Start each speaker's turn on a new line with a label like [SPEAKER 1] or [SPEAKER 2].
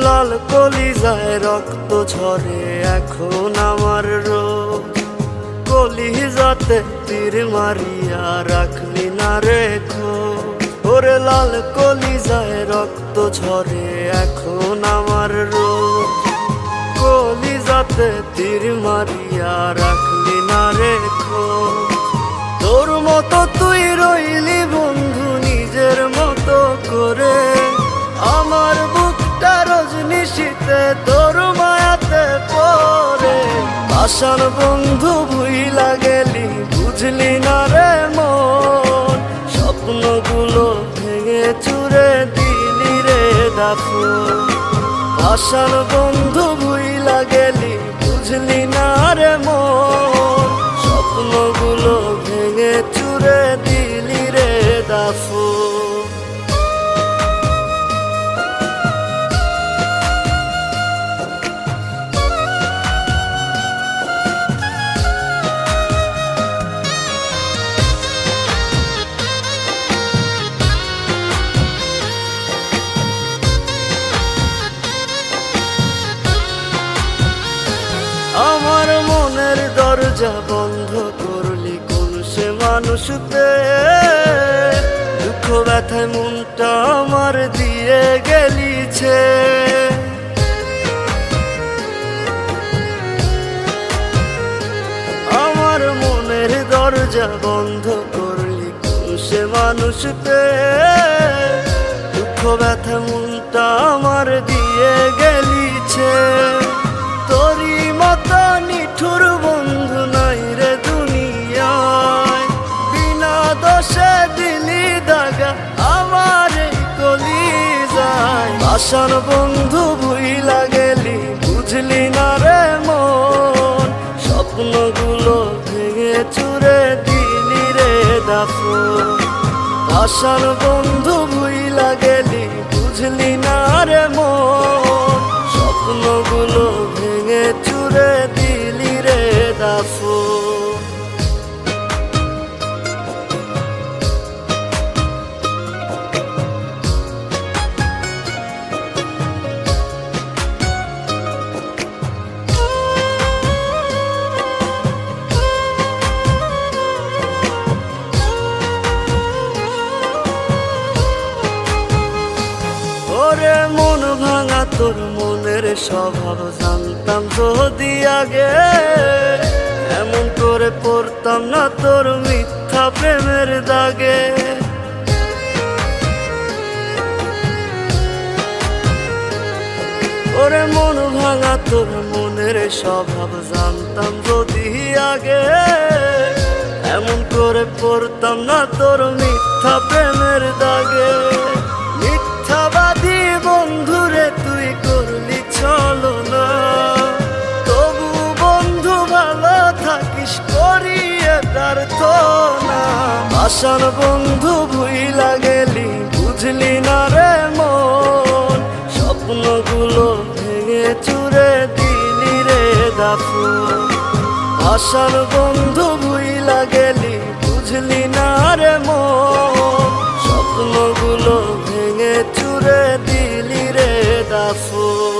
[SPEAKER 1] লাল কলিজায় রক্ত ঝরে এখন আমার রোজ, কলিজাতে তীর মারিয়া রাখলি না রেখো। ওরে লাল কলিজায় রক্ত ঝরে এখন আমার রোজ, কলিজাতে তীর মারিয়া রাখলি না রেখো। তোর মতো তুই রইলি বন্ধু নিজের মতো করে, আমার বুকটা রজনীশীতে তোর মায়াতে পড়ে। আশার বন্ধু ভুইলা গেলি বুঝলি না রে মন, স্বপ্নগুলো ভেঙে চুরে দিলি রে দাফন। আশার বন্ধু ভুইলা গেলি বুঝলি না রে মন, স্বপ্নগুলো ভেঙে চুরে দিলি রে দাফন। আমার মনের দরজা বন্ধ করলি কোন সে মানুষতে, দুঃখ ব্যথায় মনটা আমার দিয়ে গেলিছে। আমার মনের দরজা বন্ধ করলি কোন সে মানুষতে, দুঃখ ব্যথা মনটা আমার দিয়ে গেলিছে। তোরি মতো নিঠুর বন্ধু নাই রে দুনিয়ায়, বিনা দোষে দিলি দাগা আমার এই কলিজায়। আশার বন্ধু ভুইলা গেলি বুঝলি না রে মন, স্বপ্নগুলো ভেঙে চুরে দিলি রে দাফন। আশার বন্ধু ভুইলা গেলি বুঝলি না রে মন, স্বপ্নগুলো ভেঙে চুরে দিলি রে দাফন। ওরে মন ভাঙা তোর মনের স্বভাব জানতাম যদি আগে, এমন করে পড়তাম না তোর মিথ্যা প্রেমের দাগে। ওরে মন ভাঙা তোর মনের স্বভাব জানতাম যদি আগে, এমন করে পড়তাম না তোর মিথ্যা প্রেমের দাগে। মিথ্যাবাদী বন্ধুরে তুই করলি ছলনা, তবু বন্ধু ভালো থাকিস করিয়ে তার না। আশার বন্ধু ভুইলা গেলি বুঝলি না রে মন, স্বপ্নগুলো ভেঙে চুরে দিলি রে দাফন। আশার বন্ধু ভুইলা গেলি বুঝলি না রে মন, স্বপ্নগুলো ভেঙে চুরে দিলি রে দাফন।